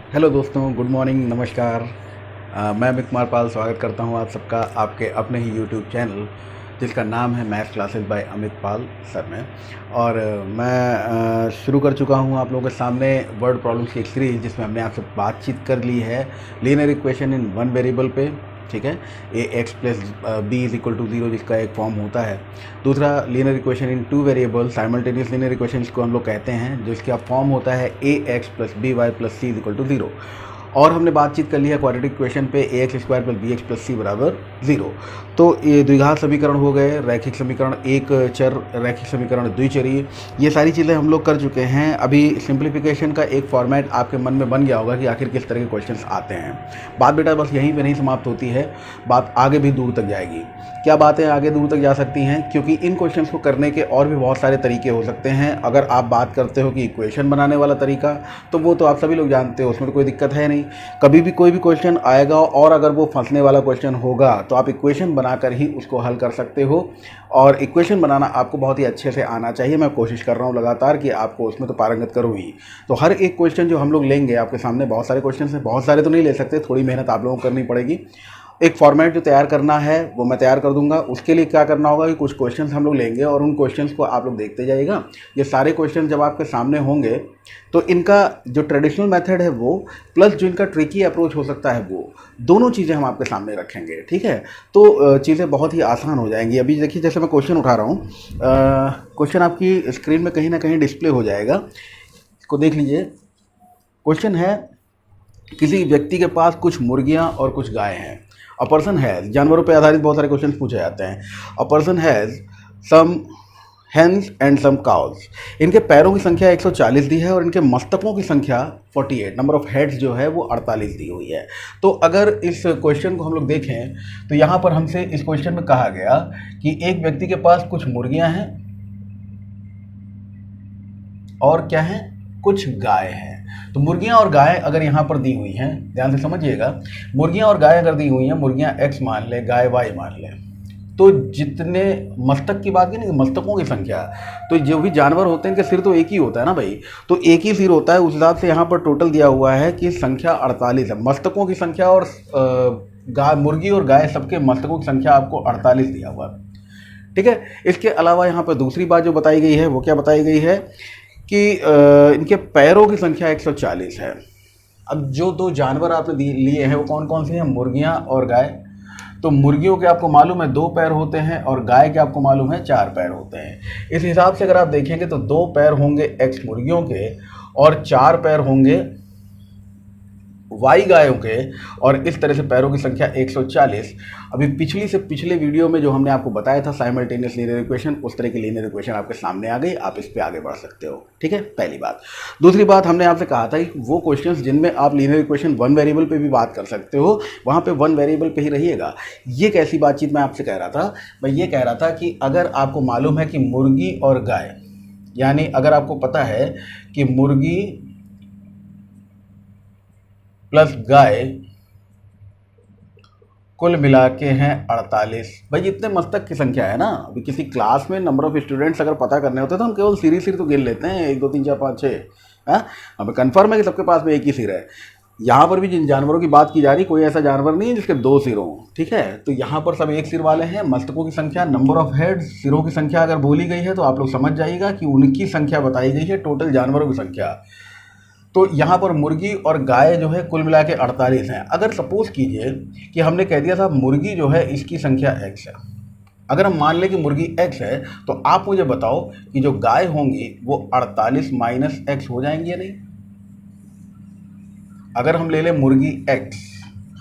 Hello दोस्तों, good morning, नमस्कार। मैं अमित कुमार पाल स्वागत करता हूं आप सबका आपके अपने ही यूट्यूब चैनल जिसका नाम है मैथ्स क्लासेस बाय अमित पाल सर में। और मैं शुरू कर चुका हूं आप लोगों के सामने वर्ड प्रॉब्लम्स की एक सीरीज़ जिसमें हमने आपसे बातचीत कर ली है linear equation in one variable पे। ठीक है, a x plus b is equal to zero जिसका एक फॉर्म होता है। दूसरा linear equation in two variable simultaneous linear equation जिसको हम लोग कहते हैं, जिसका फॉर्म होता है a x plus b y plus c is equal to zero. और हमने बातचीत कर ली है क्वाड्रेटिक इक्वेशन पे a x square plus b x plus सी बराबर ज़ीरो। तो ये द्विघात समीकरण हो गए, रैखिक समीकरण एक चर, रैखिक समीकरण द्विचरीय, ये सारी चीज़ें हम लोग कर चुके हैं। अभी सिंप्लीफिकेशन का एक फॉर्मेट आपके मन में बन गया होगा कि आखिर किस तरह के क्वेश्चंस आते हैं। बात बेटा बस यहीं पे नहीं समाप्त होती है, बात आगे भी दूर तक जाएगी। क्या बातें आगे दूर तक जा सकती हैं, क्योंकि इन क्वेश्चंस को करने के और भी बहुत सारे तरीके हो सकते हैं। अगर आप बात करते हो कि इक्वेशन बनाने वाला तरीका, तो वो तो आप सभी लोग जानते हो, उसमें तो कोई दिक्कत है नहीं। कभी भी कोई भी क्वेश्चन आएगा और अगर वो फंसने वाला क्वेश्चन होगा तो आप इक्वेशन बनाकर ही उसको हल कर सकते हो। और इक्वेशन बनाना आपको बहुत ही अच्छे से आना चाहिए। मैं कोशिश कर रहा हूँ लगातार कि आपको उसमें तो पारंगत करूँ ही। तो हर एक क्वेश्चन जो हम लोग लेंगे, आपके सामने बहुत सारे क्वेश्चन हैं, बहुत सारे तो नहीं ले सकते, थोड़ी मेहनत आप लोगों को करनी पड़ेगी। एक फॉर्मेट जो तैयार करना है वो मैं तैयार कर दूंगा। उसके लिए क्या करना होगा कि कुछ क्वेश्चंस हम लोग लेंगे और उन क्वेश्चंस को आप लोग देखते जाइएगा। ये सारे क्वेश्चन जब आपके सामने होंगे तो इनका जो ट्रेडिशनल मेथड है वो, प्लस जो इनका ट्रिकी अप्रोच हो सकता है वो, दोनों चीज़ें हम आपके सामने रखेंगे। ठीक है, तो चीज़ें बहुत ही आसान हो जाएंगी। अभी देखिए, जैसे मैं क्वेश्चन उठा रहा हूँ, क्वेश्चन आपकी स्क्रीन में कहीं ना कहीं डिस्प्ले हो जाएगा, इसको देख लीजिए। क्वेश्चन है, किसी व्यक्ति के पास कुछ मुर्गियाँ और कुछ गाय हैं। अ पर्सन हैज़, जानवरों पर आधारित बहुत सारे क्वेश्चन पूछे जाते हैं। A person has some hens and some cows. इनके पैरों की संख्या 140 दी है और इनके मस्तकों की संख्या 48, नंबर ऑफ हेड्स जो है वो 48 दी हुई है। तो अगर इस क्वेश्चन को हम लोग देखें तो यहाँ पर हमसे इस क्वेश्चन में कहा गया कि एक व्यक्ति के पास कुछ मुर्गियाँ हैं और क्या है, कुछ गाय हैं। तो मुर्गियां और गाय अगर यहाँ पर दी हुई हैं, ध्यान से समझिएगा, मुर्गियां और गाय अगर दी हुई हैं, मुर्गियां x मान ले, गाय y मान ले, तो जितने मस्तक की बात की ना, मस्तकों की संख्या, तो जो भी जानवर होते हैं इनके सिर तो एक ही होता है ना भाई, तो एक ही सिर होता है। उस हिसाब से यहाँ पर टोटल दिया हुआ है कि संख्या 48 है, मस्तकों की संख्या। और गाय, मुर्गी और गाय सबके मस्तकों की संख्या आपको 48 दिया हुआ है। ठीक है, इसके अलावा यहाँ पर दूसरी बात जो बताई गई है वो क्या बताई गई है कि इनके पैरों की संख्या 140 है। अब जो दो जानवर आपने लिए हैं वो कौन कौन से हैं, मुर्गियां और गाय। तो मुर्गियों के आपको मालूम है 2 पैर होते हैं और गाय के आपको मालूम है 4 पैर होते हैं। इस हिसाब से अगर आप देखेंगे तो 2 पैर होंगे एक्स मुर्गियों के और 4 पैर होंगे वाई गायों के, और इस तरह से पैरों की संख्या 140। अभी पिछली से पिछले वीडियो में जो हमने आपको बताया था साइमल्टेनियस लीनियर इक्वेशन, उस तरह की लीनियर इक्वेशन आपके सामने आ गई, आप इस पे आगे बढ़ सकते हो। ठीक है, पहली बात। दूसरी बात, हमने आपसे कहा था कि वो क्वेश्चंस जिनमें आप लीनियर इक्वेशन वन वेरिएबल पे भी बात कर सकते हो, वहाँ पे वन वेरिएबल पे ही रहिएगा। ये कैसी बातचीत मैं आपसे कह रहा था, मैं ये कह रहा था कि अगर आपको मालूम है कि मुर्गी और गाय, यानी अगर आपको पता है कि मुर्गी प्लस गाय कुल मिला के हैं 48। भाई इतने मस्तक की संख्या है ना। अभी किसी क्लास में नंबर ऑफ स्टूडेंट्स अगर पता करने होते हैं तो हम केवल सिर ही सिर तो गिन लेते हैं, 1 2 3 4 5 6। हाँ, हमें कन्फर्म है कि सबके पास में एक ही सिर है। यहाँ पर भी जिन जानवरों की बात की जा रही, कोई ऐसा जानवर नहीं है जिसके 2 सिर हों। ठीक है, तो यहाँ पर सब एक सिर वाले हैं। मस्तकों की संख्या, नंबर ऑफ हेड्स, सिरों की संख्या अगर बोली गई है तो आप लोग समझ जाइएगा कि उनकी संख्या बताई गई है, टोटल जानवरों की संख्या। तो यहाँ पर मुर्गी और गाय जो है कुल मिला के 48 हैं। अगर सपोज कीजिए कि हमने कह दिया था मुर्गी जो है इसकी संख्या x है, अगर हम मान लें कि मुर्गी x है, तो आप मुझे बताओ कि जो गाय होंगी वो 48 माइनस x हो जाएंगी या नहीं। अगर हम ले लें मुर्गी x,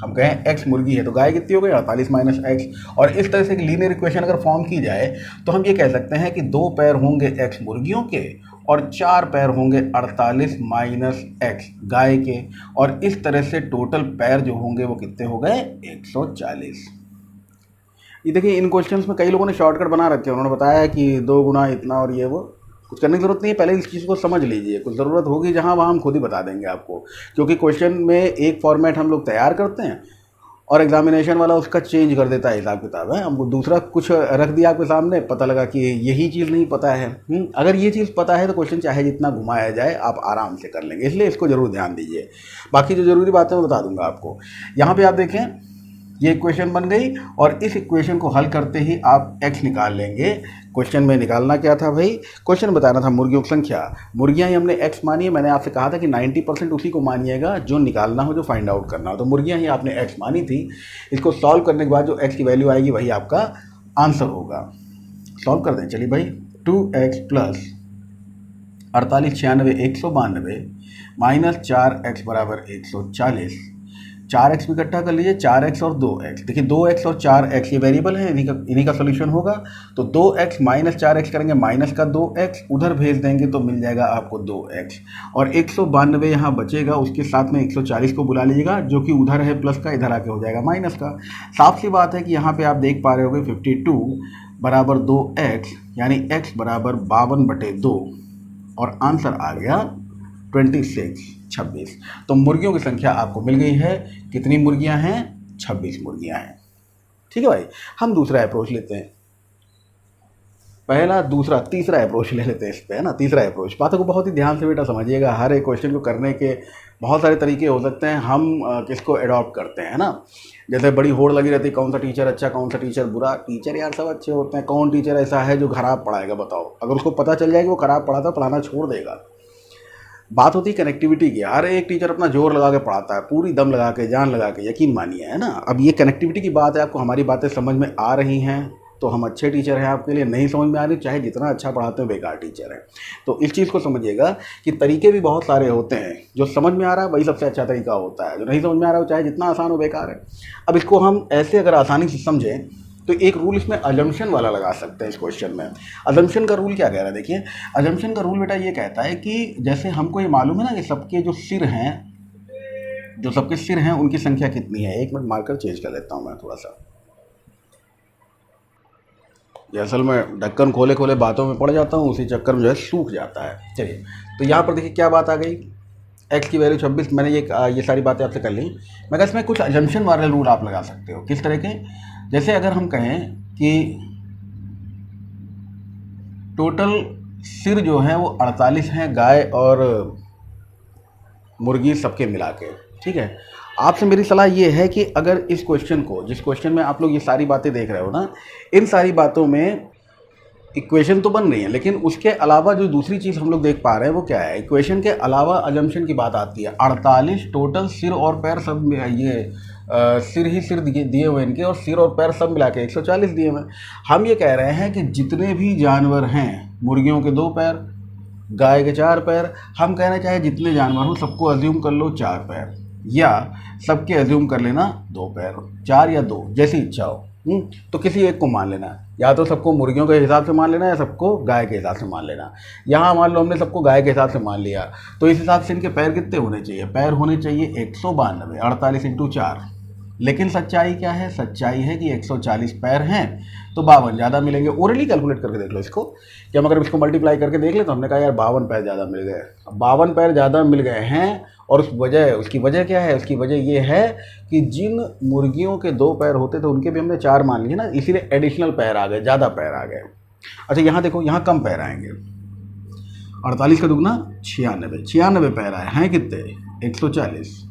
हम कहें x मुर्गी है, तो गाय कितनी हो गई, 48 माइनस x। और इस तरह से एक लीनियर इक्वेशन अगर फॉर्म की जाए तो हम ये कह सकते हैं कि 2 पैर होंगे x मुर्गियों के और 4 पैर होंगे 48 माइनस x गाय के, और इस तरह से टोटल पैर जो होंगे वो कितने हो गए, 140। ये देखिए, इन क्वेश्चंस में कई लोगों ने शॉर्टकट बना रखे हैं। उन्होंने बताया कि 2 गुना इतना और ये वो, कुछ करने की ज़रूरत नहीं है। पहले इस चीज़ को समझ लीजिए, कुछ ज़रूरत होगी जहाँ वहाँ हम खुद ही बता देंगे आपको, क्योंकि क्वेश्चन में एक फॉर्मेट हम लोग तैयार करते हैं और एग्जामिनेशन वाला उसका चेंज कर देता है हिसाब किताब है। अब दूसरा कुछ रख दिया आपके सामने, पता लगा कि यही चीज़ नहीं पता है। अगर ये चीज़ पता है तो क्वेश्चन चाहे जितना घुमाया जाए आप आराम से कर लेंगे, इसलिए इसको ज़रूर ध्यान दीजिए। बाकी जो ज़रूरी बातें मैं बता दूंगा आपको। यहाँ पे आप देखें, ये इक्वेशन बन गई और इस इक्वेशन को हल करते ही आप x निकाल लेंगे। क्वेश्चन में निकालना क्या था भाई? क्वेश्चन बताना था मुर्गियों की संख्या। मुर्गियां ही हमने x मानी है। मैंने आपसे कहा था कि 90% उसी को मानिएगा जो निकालना हो, जो फाइंड आउट करना हो। तो मुर्गियां ही आपने x मानी थी। इसको सॉल्व करने के बाद जो x की वैल्यू आएगी वही आपका आंसर होगा। सॉल्व कर दें, चलिए भाई। 2x प्लस 48 96 192 माइनस 4x बराबर 140। 4x भी इकट्ठा कर लीजिए, 4x और 2x। देखिए 2x और 4x ये वेरिएबल है, इन्हीं का सोल्यूशन होगा। तो 2x माइनस 4x करेंगे, माइनस का 2x उधर भेज देंगे तो मिल जाएगा आपको 2x। और 192 यहाँ बचेगा, उसके साथ में 140 को बुला लीजिएगा, जो कि उधर है प्लस का, इधर आके हो जाएगा माइनस का। साफ सी बात है कि यहाँ पे आप देख पा रहे होगे 52 बराबर 2x, यानी x बराबर 52/2 और आंसर आ गया 26। तो मुर्गियों की संख्या आपको मिल गई है। कितनी मुर्गियां हैं? 26 मुर्गियां हैं। ठीक है भाई। हम दूसरा अप्रोच लेते हैं। पहला, दूसरा, तीसरा अप्रोच ले लेते हैं इस पे, है ना। तीसरा अप्रोच, बातों को बहुत ही ध्यान से बेटा समझिएगा। हर एक क्वेश्चन को करने के बहुत सारे तरीके हो सकते हैं। हम किसको अडॉप्ट करते हैं ना। जैसे बड़ी होड़ लगी रहती है, कौन सा टीचर अच्छा, कौन सा टीचर बुरा। टीचर यार सब अच्छे होते हैं, कौन टीचर ऐसा है जो खराब पढ़ाएगा बताओ। अगर उसको पता चल जाए कि वो खराब पढ़ाता, पढ़ाना छोड़ देगा। बात होती है कनेक्टिविटी की। हर एक टीचर अपना जोर लगा के पढ़ाता है, पूरी दम लगा के, जान लगा के, यकीन मानिए, है ना। अब ये कनेक्टिविटी की बात है। आपको हमारी बातें समझ में आ रही हैं तो हम अच्छे टीचर हैं आपके लिए। नहीं समझ में आ रही, चाहे जितना अच्छा पढ़ाते हो, बेकार टीचर है। तो इस चीज़ को समझिएगा कि तरीके भी बहुत सारे होते हैं। जो समझ में आ रहा है वही सबसे अच्छा तरीका होता है, जो नहीं समझ में आ रहा है चाहे जितना आसान हो, बेकार है। अब इसको हम ऐसे अगर आसानी से समझें तो एक रूल इसमें अजम्पशन वाला लगा सकते हैं इस क्वेश्चन में। अजम्पशन का रूल क्या कह रहा है? देखिए, अजम्पशन का रूल बेटा ये कहता है कि जैसे हमको ये मालूम है ना कि सबके जो सिर हैं उनकी संख्या कितनी है। एक मिनट, मार्कर चेंज कर लेता हूँ मैं थोड़ा सा। ये असल में ढक्कन खोले खोले बातों में पड़ जाता हूँ, उसी चक्कर में जो है सूख जाता है। चलिए, तो यहाँ पर देखिए क्या बात आ गई। x की वैल्यू 26। मैंने ये सारी बातें आपसे कर ली। मगर इसमें कुछ अजम्पशन वाले रूल आप लगा सकते हो। किस तरह के? जैसे अगर हम कहें कि टोटल सिर जो है वो 48 हैं, गाय और मुर्गी सबके मिला के। ठीक है। आपसे मेरी सलाह ये है कि अगर इस क्वेश्चन को, जिस क्वेश्चन में आप लोग ये सारी बातें देख रहे हो ना, इन सारी बातों में इक्वेशन तो बन रही है, लेकिन उसके अलावा जो दूसरी चीज़ हम लोग देख पा रहे हैं वो क्या है? इक्वेशन के अलावा अजम्पशन की बात आती है। 48 टोटल सिर और पैर सब, ये सिर ही सिर दिए हुए इनके, और सिर और पैर सब मिला के 140 दिए हुए। हम ये कह रहे हैं कि जितने भी जानवर हैं, मुर्गियों के 2 पैर, गाय के 4 पैर, हम कहना चाहे जितने जानवर हो सबको अज्यूम कर लो 4 पैर, या सबके अज्यूम कर लेना 2 पैर, 4 या 2, जैसी इच्छा हो। तो किसी एक को मान लेना, या तो सबको मुर्गियों के हिसाब से मान लेना या सबको गाय के हिसाब से मान लेना। यहाँ मान लो हमने सबको गाय के हिसाब से मान लिया, तो इस हिसाब से इनके पैर कितने होने चाहिए? पैर होने चाहिए 192, 48 × 4। लेकिन सच्चाई क्या है? सच्चाई है कि 140 पैर हैं तो 52 ज़्यादा मिलेंगे। ओरली कैलकुलेट करके देख लो इसको कि हम अगर इसको मल्टीप्लाई करके देख ले तो हमने कहा यार 52 पैर ज़्यादा मिल गए। 52 पैर ज़्यादा मिल गए हैं, और उसकी वजह क्या है? उसकी वजह ये है कि जिन मुर्गियों के 2 पैर होते थे उनके भी हमने 4 मान लिए ना, इसीलिए एडिशनल पैर आ गए, ज़्यादा पैर आ गए। अच्छा, यहाँ देखो, यहाँ कम पैर आएंगे। 48 का दुगना 96 पैर आए हैं कितने? 140।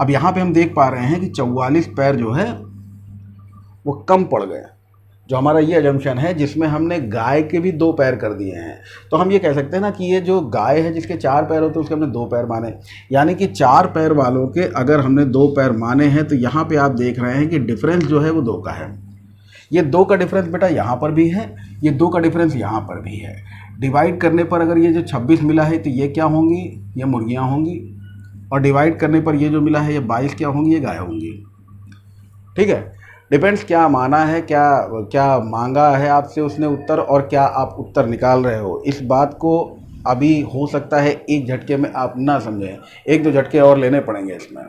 अब यहाँ पे हम देख पा रहे हैं कि 44 पैर जो है वो कम पड़ गए। जो हमारा ये अजम्पशन है जिसमें हमने गाय के भी 2 पैर कर दिए हैं, तो हम ये कह सकते हैं ना कि ये जो गाय है जिसके 4 पैर होते हैं उसके हमने 2 पैर माने, यानी कि 4 पैर वालों के अगर हमने 2 पैर माने हैं तो यहाँ पे आप देख रहे हैं कि डिफरेंस जो है वो 2 का है। ये 2 का डिफरेंस बेटा यहाँ पर भी है, ये 2 का डिफरेंस यहाँ पर भी है। डिवाइड करने पर अगर ये जो 26 मिला है तो ये क्या होंगी? ये मुर्गियाँ होंगी, और डिवाइड करने पर ये जो मिला है ये 22 क्या होंगी? ये गाय होंगी। ठीक है। डिपेंड्स क्या माना है, क्या मांगा है आपसे उसने उत्तर, और क्या आप उत्तर निकाल रहे हो। इस बात को अभी हो सकता है एक झटके में आप ना समझें, 1-2 झटके और लेने पड़ेंगे इसमें।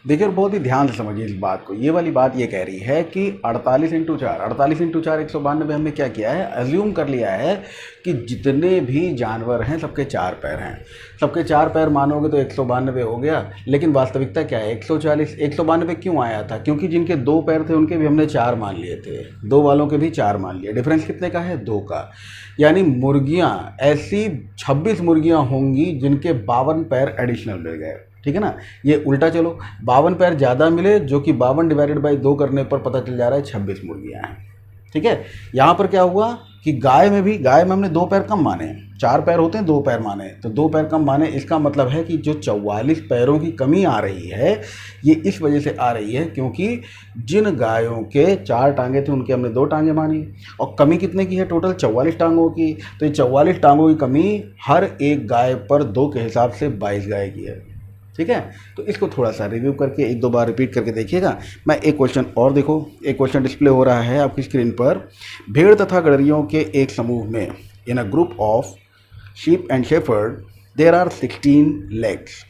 देखिए और बहुत ही ध्यान से समझिए इस बात को। ये वाली बात ये कह रही है कि 48 × 4, 48 × 4 192 हमने क्या किया है, एज्यूम कर लिया है कि जितने भी जानवर हैं सबके 4 पैर हैं। सबके 4 पैर मानोगे तो 192 हो गया, लेकिन वास्तविकता क्या है, 140। 192 क्यों आया था, क्योंकि जिनके 2 पैर थे उनके भी हमने 4 मान लिए थे, 2 वालों के भी 4 मान लिए। डिफरेंस कितने का है, 2 का। यानी मुर्गियाँ, ऐसी 26 मुर्गियाँ होंगी जिनके 52 पैर एडिशनल मिल गए। ठीक है ना। ये उल्टा चलो, 52 पैर ज़्यादा मिले, जो कि 52/2 करने पर पता चल जा रहा है 26 मुर्गियाँ हैं। ठीक है। यहाँ पर क्या हुआ कि गाय में हमने 2 पैर कम माने, 4 पैर होते हैं, 2 पैर माने, तो 2 पैर कम माने। इसका मतलब है कि जो 44 पैरों की कमी आ रही है ये इस वजह से आ रही है क्योंकि जिन गायों के 4 टांगे थे उनके हमने 2 टांगे मानी, और कमी कितने की है, टोटल 44 टांगों की। तो ये 44 टांगों की कमी हर एक गाय पर 2 के हिसाब से 22 गाय की है। ठीक है। तो इसको थोड़ा सा रिव्यू करके 1-2 बार रिपीट करके देखिएगा। मैं एक क्वेश्चन और, देखो एक क्वेश्चन डिस्प्ले हो रहा है आपकी स्क्रीन पर। भेड़ तथा गड़रियों के एक समूह में, in a group of sheep and shepherd there are 16 legs.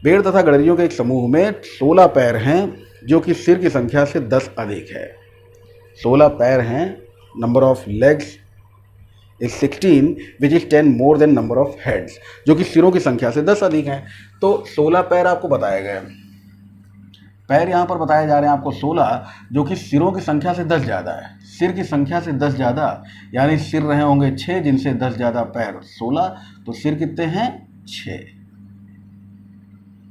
भेड़ तथा गड़रियों के एक समूह में 16 पैर हैं जो कि सिर की संख्या से 10 अधिक है। 16 पैर हैं, number of legs is 16 which is 10 more than number of heads, जो कि सिरों की संख्या से 10 अधिक हैं। तो 16 पैर आपको बताए गए, पैर यहाँ पर बताए जा रहे हैं आपको 16, जो कि सिरों की संख्या से 10 ज़्यादा है। सिर की संख्या से 10 ज़्यादा, यानी सिर रहे होंगे 6, जिनसे 10 ज़्यादा पैर 16, तो सिर कितने हैं, 6।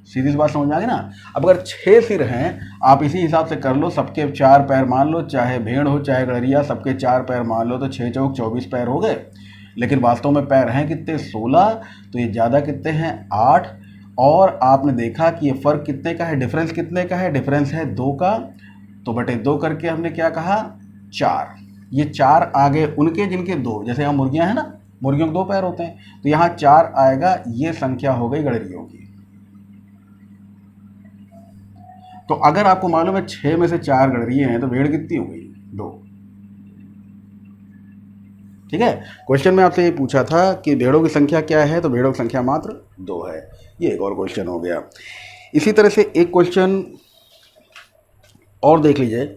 सीधी सी बात समझ में आ गई ना। अब अगर 6 सिर हैं, आप इसी हिसाब से कर लो, सबके 4 पैर मान लो, चाहे भेड़ हो चाहे गड़रिया, सबके 4 पैर मान लो, तो 6 चौक 24 पैर हो गए। लेकिन वास्तव में पैर हैं कितने, 16, तो ये ज़्यादा कितने हैं, 8। और आपने देखा कि ये फ़र्क कितने का है, डिफरेंस कितने का है, डिफरेंस है 2 का, तो बटे 2 करके हमने क्या कहा, 4। ये 4 आगे उनके जिनके 2, जैसे यहाँ मुर्गियाँ हैं ना, मुर्गियों के 2 पैर होते हैं, तो यहाँ 4 आएगा। ये संख्या हो गई गड़रियों की। तो अगर आपको मालूम है 6 में से 4 गड़रिए हैं, तो भेड़ कितनी हो गई, 2। ठीक है। क्वेश्चन में आपसे ये पूछा था कि भेड़ों की संख्या क्या है, तो भेड़ों की संख्या मात्र 2 है। ये एक और क्वेश्चन हो गया। इसी तरह से एक क्वेश्चन और देख लीजिए।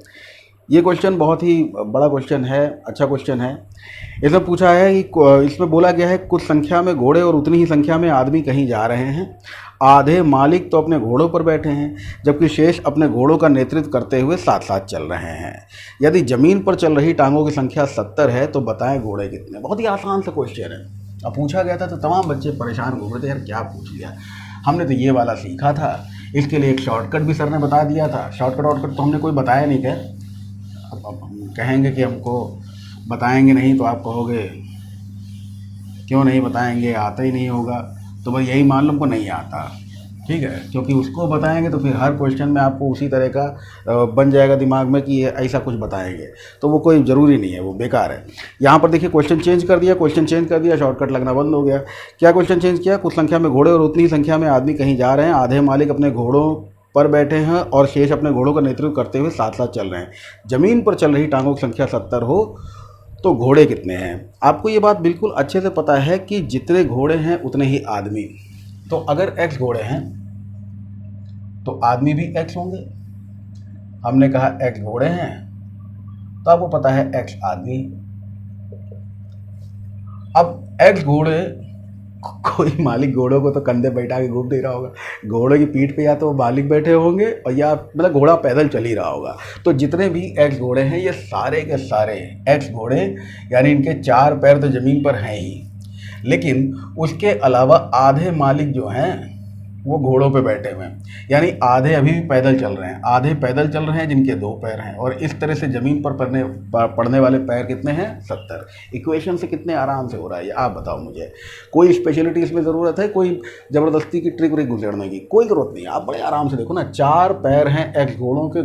ये क्वेश्चन बहुत ही बड़ा क्वेश्चन है, अच्छा क्वेश्चन है। इसमें पूछा है कि इसमें बोला गया है कुछ संख्या में घोड़े और उतनी ही संख्या में आदमी कहीं जा रहे हैं। आधे मालिक तो अपने घोड़ों पर बैठे हैं, जबकि शेष अपने घोड़ों का नेतृत्व करते हुए साथ साथ चल रहे हैं। यदि ज़मीन पर चल रही टांगों की संख्या 70 है तो बताएं घोड़े कितने। बहुत ही आसान सा क्वेश्चन है। अब पूछा गया था तो तमाम बच्चे परेशान हो गए थे, यार क्या पूछ लिया, हमने तो ये वाला सीखा था। इसके लिए एक शॉर्टकट भी सर ने बता दिया था। शॉर्टकट तो हमने कोई बताया नहीं। क्या अब हम कहेंगे कि हमको बताएंगे नहीं, तो आप कहोगे क्यों नहीं बताएंगे, आता ही नहीं होगा। तो भाई यही मान लो हमको नहीं आता, ठीक है, क्योंकि उसको बताएंगे तो फिर हर क्वेश्चन में आपको उसी तरह का बन जाएगा दिमाग में कि ये ऐसा कुछ बताएंगे, तो वो कोई ज़रूरी नहीं है, वो बेकार है। यहाँ पर देखिए क्वेश्चन चेंज कर दिया, शॉर्टकट लगना बंद हो गया। क्या क्वेश्चन चेंज किया, कुछ संख्या में घोड़े और उतनी ही संख्या में आदमी कहीं जा रहे हैं। आधे मालिक अपने घोड़ों पर बैठे हैं और शेष अपने घोड़ों का नेतृत्व करते हुए साथ साथ चल रहे हैं। ज़मीन पर चल रही टांगों की संख्या 70 हो तो घोड़े कितने हैं। आपको ये बात बिल्कुल अच्छे से पता है कि जितने घोड़े हैं उतने ही आदमी। तो अगर x घोड़े हैं तो आदमी भी x होंगे। हमने कहा x घोड़े हैं तो आपको पता है x आदमी। अब x घोड़े, कोई मालिक घोड़ों को तो कंधे बैठा के घूम नहीं रहा होगा। घोड़े की पीठ पे या तो मालिक बैठे होंगे और या मतलब घोड़ा पैदल चल ही रहा होगा। तो जितने भी x घोड़े हैं ये सारे के सारे x घोड़े, यानी इनके 4 पैर तो ज़मीन पर हैं ही, लेकिन उसके अलावा आधे मालिक जो हैं वो घोड़ों पे बैठे हुए हैं। यानी आधे अभी भी पैदल चल रहे हैं, आधे पैदल चल रहे हैं जिनके 2 पैर हैं। और इस तरह से ज़मीन पर पड़ने वाले पैर कितने हैं, 70। इक्वेशन से कितने आराम से हो रहा है ये आप बताओ मुझे। कोई स्पेशलिटी इसमें ज़रूरत है, कोई ज़बरदस्ती की ट्रिक व्रिक गुजरने की कोई ज़रूरत नहीं। आप बड़े आराम से देखो ना, 4 पैर हैं x घोड़ों के,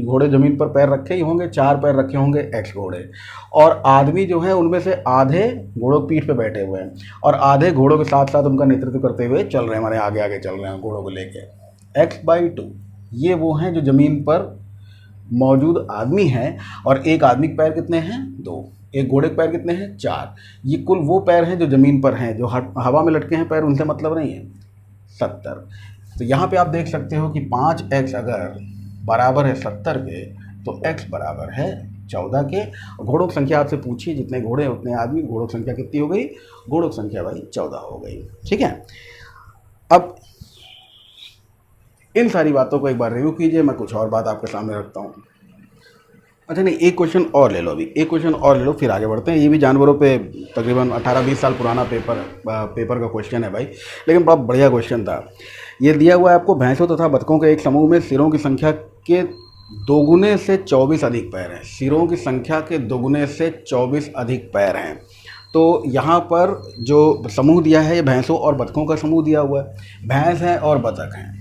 घोड़े ज़मीन पर पैर रखे ही होंगे, 4 पैर रखे होंगे x घोड़े। और आदमी जो है उनमें से आधे घोड़ों की पीठ पे बैठे हुए हैं और आधे घोड़ों के साथ साथ उनका नेतृत्व करते हुए चल रहे हैं, हमारे आगे आगे चल रहे हैं घोड़ों को लेके। x/2 ये वो हैं जो ज़मीन पर मौजूद आदमी हैं। और एक आदमी के पैर कितने हैं, 2। एक घोड़े के पैर कितने हैं, 4। ये कुल वो पैर हैं जो ज़मीन पर हैं, जो हवा में लटके हैं पैर, उनसे मतलब नहीं है। 70 तो यहाँ पे आप देख सकते हो कि 5x अगर बराबर है 70 के तो x बराबर है 14 के। घोड़ों की संख्या आपसे पूछिए, जितने घोड़े उतने आदमी, घोड़ों की संख्या कितनी हो गई? घोड़ों की संख्या भाई 14 हो गई। ठीक है, अब इन सारी बातों को एक बार रिव्यू कीजिए, मैं कुछ और बात आपके सामने रखता हूँ। अच्छा नहीं, एक क्वेश्चन और ले लो, अभी एक क्वेश्चन और ले लो फिर आगे बढ़ते हैं। ये भी जानवरों पे तकरीबन 18-20 साल पुराना पेपर का क्वेश्चन है भाई, लेकिन बड़ा बढ़िया क्वेश्चन था। ये दिया हुआ है आपको, भैंसों तथा बतखों के एक समूह में सिरों की संख्या के दोगुने से 24 अधिक पैर हैं। सिरों की संख्या के दोगुने से 24 अधिक पैर हैं। तो यहाँ पर जो समूह दिया है ये भैंसों और बतखों का समूह दिया हुआ है, भैंस है और बतख हैं।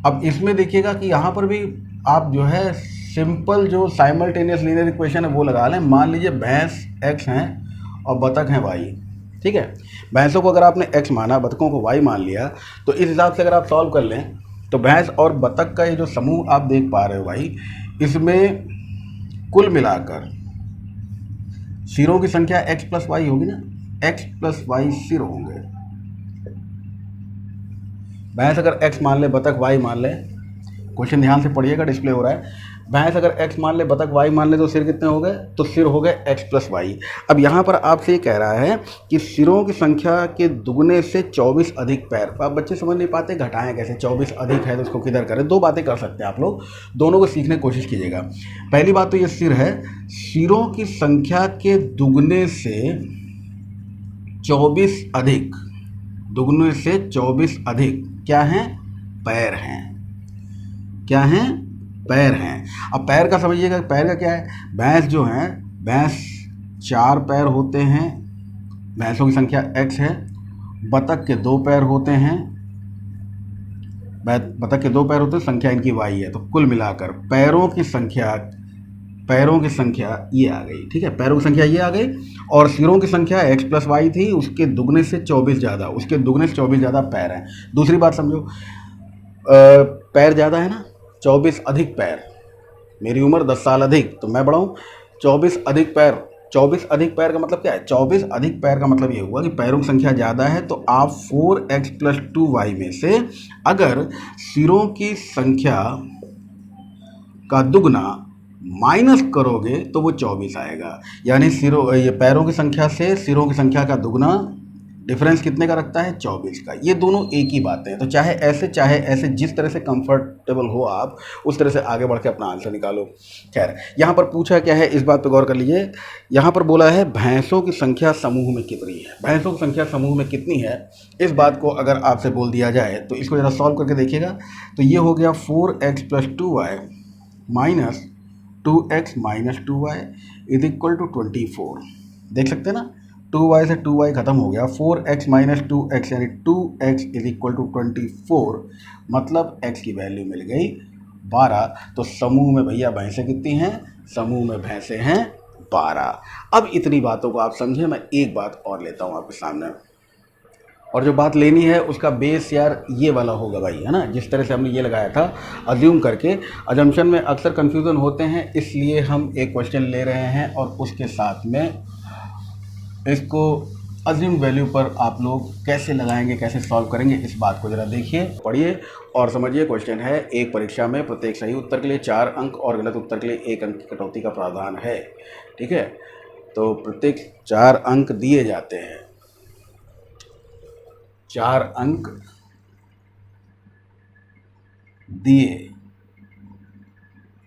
अब इसमें देखिएगा कि यहाँ पर भी आप जो है सिंपल जो साइमल्टेनियस लीनियर इक्वेशन है वो लगा लें। मान लीजिए भैंस x हैं और बतख हैं y। ठीक है, भैंसों को अगर आपने x माना, बतखों को y मान लिया, तो इस हिसाब से अगर आप सॉल्व कर लें तो भैंस और बतख का ये जो समूह आप देख पा रहे हो भाई, इसमें कुल मिलाकर सिरों की संख्या x प्लस वाई होगी ना, x प्लस वाई सिर होंगे। भैंस अगर x मान ले, बतख y मान ले, क्वेश्चन ध्यान से पढ़िएगा, डिस्प्ले हो रहा है। भैंस अगर x मान ले, बतख y मान ले, तो सिर कितने हो गए? तो सिर हो गए x प्लस वाई। अब यहाँ पर आपसे ये कह रहा है कि सिरों की संख्या के दुगने से 24 अधिक पैर। आप बच्चे समझ नहीं पाते, घटाएं कैसे? 24 अधिक है तो उसको किधर करें? दो बातें कर सकते हैं आप लोग, दोनों को सीखने की कोशिश कीजिएगा। पहली बात तो ये सिर है, सिरों की संख्या के दुगने से 24 अधिक, दुगने से 24 अधिक क्या हैं? पैर हैं। क्या हैं? पैर हैं। अब पैर का समझिएगा, पैर का क्या है? भैंस जो है, भैंस 4 पैर होते हैं, भैंसों की संख्या x है। बतख के 2 पैर होते हैं, बतख के 2 पैर होते हैं, संख्या इनकी y है। तो कुल मिलाकर पैरों की संख्या ये आ गई। ठीक है, पैरों की संख्या ये आ गई, और सिरों की संख्या x प्लस वाई थी, उसके दुगने से 24 ज़्यादा, उसके दुगने से 24 ज़्यादा पैर हैं। दूसरी बात समझो, पैर ज़्यादा है ना, 24 अधिक पैर, मेरी उम्र 10 साल अधिक तो मैं बड़ा हूँ, 24 अधिक पैर। 24 अधिक पैर का मतलब क्या है? 24 अधिक पैर का मतलब ये हुआ कि पैरों की संख्या ज़्यादा है, तो आप 4x प्लस 2y में से अगर सिरों की संख्या का दुगना माइनस करोगे तो वो 24 आएगा। यानी ये पैरों की संख्या से सिरों की संख्या का दुगना डिफरेंस कितने का रखता है? 24 का। ये दोनों एक ही बातें हैं। तो चाहे ऐसे, जिस तरह से कंफर्टेबल हो आप उस तरह से आगे बढ़ के अपना आंसर निकालो। खैर, यहाँ पर पूछा क्या है, इस बात पर गौर कर लीजिए। यहाँ पर बोला है भैंसों की संख्या समूह में कितनी है। भैंसों की संख्या समूह में कितनी है, इस बात को अगर आपसे बोल दिया जाए तो इसको ज़रा सॉल्व करके देखिएगा। तो ये हो गया 4x plus 2y minus 2x minus 2y is equal to 24। देख सकते हैं ना, 2y से 2y खत्म हो गया, 4x माइनस 2x यानी 2x इज इक्वल टू 24, मतलब x की वैल्यू मिल गई 12। तो समूह में भैया भैंसें कितनी हैं? समूह में भैंसें हैं 12। अब इतनी बातों को आप समझे, मैं एक बात और लेता हूँ आपके सामने, और जो बात लेनी है उसका बेस यार ये वाला होगा भाई, है ना। जिस तरह से हमने ये लगाया था अज्यूम करके, अजम्पशन में अक्सर कन्फ्यूज़न होते हैं, इसलिए हम एक क्वेश्चन ले रहे हैं और उसके साथ में इसको अज्यूम वैल्यू पर आप लोग कैसे लगाएंगे, कैसे सॉल्व करेंगे, इस बात को ज़रा देखिए, पढ़िए और समझिए। क्वेश्चन है, एक परीक्षा में प्रत्येक सही उत्तर के लिए 4 अंक और गलत उत्तर के लिए 1 अंक की कटौती का प्रावधान है। ठीक है, तो प्रत्येक 4 अंक दिए जाते हैं, 4 अंक दिए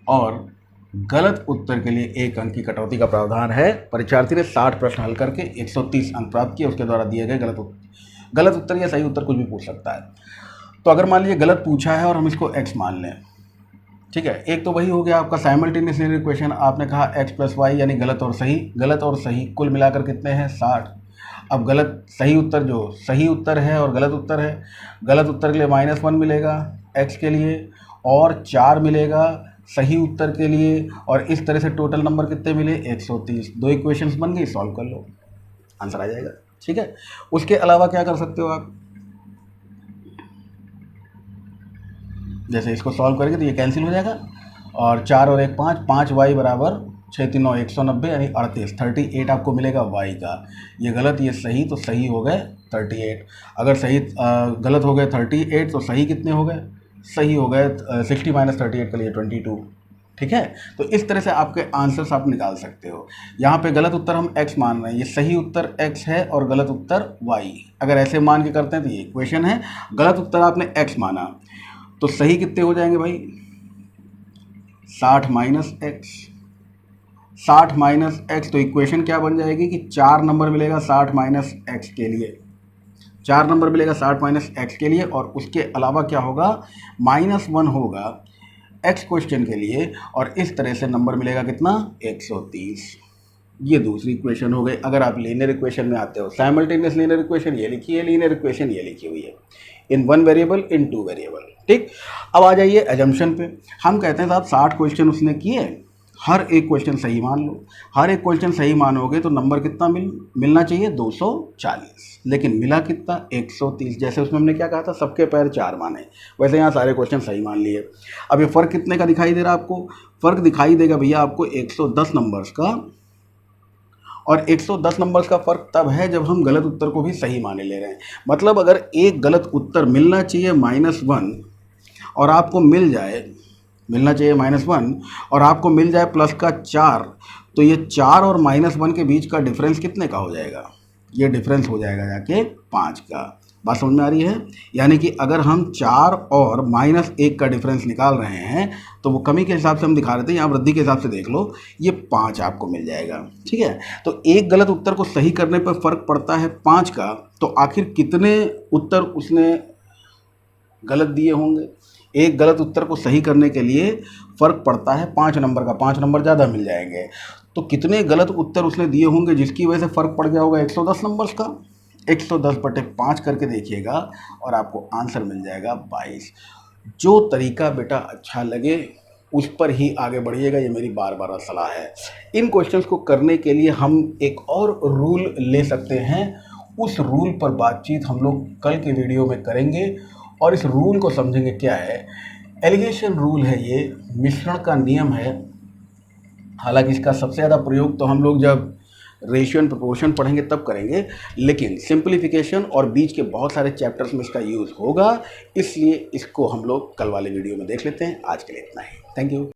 और गलत उत्तर के लिए 1 अंक की कटौती का प्रावधान है। परीक्षार्थी ने 60 प्रश्न हल करके 130 अंक प्राप्त किए, उसके द्वारा दिए गए गलत उत्तर या सही उत्तर कुछ भी पूछ सकता है। तो अगर मान लीजिए गलत पूछा है और हम इसको x मान लें, ठीक है, एक तो वही हो गया आपका साइमल्टेनियस लीनियर इक्वेशन, आपने कहा x प्लस वाई यानी गलत और सही कुल मिलाकर कितने हैं? 60। अब गलत सही उत्तर, जो सही उत्तर है और गलत उत्तर है, गलत उत्तर के लिए -1 मिलेगा x के लिए और 4 मिलेगा सही उत्तर के लिए, और इस तरह से टोटल नंबर कितने मिले? 130। 2 इक्वेशंस बन गई, सॉल्व कर लो, आंसर आ जाएगा। ठीक है, उसके अलावा क्या कर सकते हो आप, जैसे इसको सॉल्व करेंगे तो ये कैंसिल हो जाएगा और 4 और 1 5, 5y बराबर 6 3 9 190 यानी 38, 38 आपको मिलेगा वाई का। ये गलत ये सही, तो सही हो गए 38। अगर सही गलत हो गए 38 तो सही कितने हो गए? सही हो गए 60 माइनस 38 के लिए 22। ठीक है, तो इस तरह से आपके आंसर्स आप निकाल सकते हो। यहाँ पे गलत उत्तर हम x मान रहे हैं, ये सही उत्तर x है और गलत उत्तर y। अगर ऐसे मान के करते हैं तो ये इक्वेशन है, गलत उत्तर आपने x माना, तो सही कितने हो जाएंगे भाई? 60 माइनस एक्स, 60 माइनस एक्स, तो इक्वेशन क्या बन जाएगी कि 4 नंबर मिलेगा 60 माइनस एक्स के लिए, 4 नंबर मिलेगा 60 माइनस एक्स के लिए। और उसके अलावा क्या होगा? -1 होगा एक्स क्वेश्चन के लिए, और इस तरह से नंबर मिलेगा कितना? 130। ये दूसरी इक्वेशन हो गई। अगर आप लीनियर इक्वेशन में आते हो, साइमल्टेनियस लीनियर इक्वेशन ये लिखी है, लीनियर इक्वेशन ये लिखी हुई है, इन 1 वेरिएबल इन 2 वेरिएबल। ठीक, अब आ जाइए एजम्पशन पे। हम कहते हैं साहब 60 क्वेश्चन उसने किए, हर एक क्वेश्चन सही मान लो। हर एक क्वेश्चन सही मानोगे तो नंबर कितना मिलना चाहिए? 240, लेकिन मिला कितना? 130। जैसे उसमें हमने क्या कहा था, सबके पैर 4 माने, वैसे यहाँ सारे क्वेश्चन सही मान लिए। अब ये फ़र्क कितने का दिखाई दे रहा है आपको? फ़र्क दिखाई देगा भैया आपको 110 नंबर्स का, और 110 नंबर्स का फ़र्क तब है जब हम गलत उत्तर को भी सही माने ले रहे हैं। मतलब अगर एक गलत उत्तर मिलना चाहिए -1 और आपको मिलना चाहिए -1 और आपको मिल जाए प्लस का 4, तो ये 4 और -1 के बीच का डिफरेंस कितने का हो जाएगा? ये डिफरेंस हो जाएगा जाके 5 का। बात समझ में आ रही है? यानी कि अगर हम 4 और -1 का डिफरेंस निकाल रहे हैं तो वो कमी के हिसाब से हम दिखा रहे थे, यहाँ वृद्धि के हिसाब से देख लो, ये 5 आपको मिल जाएगा। ठीक है, तो एक गलत उत्तर को सही करने पर फ़र्क पड़ता है 5 का, तो आखिर कितने उत्तर उसने गलत दिए होंगे? एक गलत उत्तर को सही करने के लिए फ़र्क पड़ता है 5 नंबर का, 5 नंबर ज़्यादा मिल जाएंगे। तो कितने गलत उत्तर उसने दिए होंगे जिसकी वजह से फ़र्क पड़ गया होगा 110 नंबर्स का? 110/5 करके देखिएगा और आपको आंसर मिल जाएगा 22। जो तरीका बेटा अच्छा लगे उस पर ही आगे बढ़िएगा, ये मेरी बार बार सलाह है। इन क्वेश्चंस को करने के लिए हम एक और रूल ले सकते हैं, उस रूल पर बातचीत हम लोग कल के वीडियो में करेंगे और इस रूल को समझेंगे क्या है। एलिगेशन रूल है, ये मिश्रण का नियम है। हालांकि इसका सबसे ज़्यादा प्रयोग तो हम लोग जब रेशियो एंड प्रोपोर्शन पढ़ेंगे तब करेंगे, लेकिन सिंप्लीफिकेशन और बीच के बहुत सारे चैप्टर्स में इसका यूज़ होगा, इसलिए इसको हम लोग कल वाले वीडियो में देख लेते हैं। आज के लिए इतना ही, थैंक यू।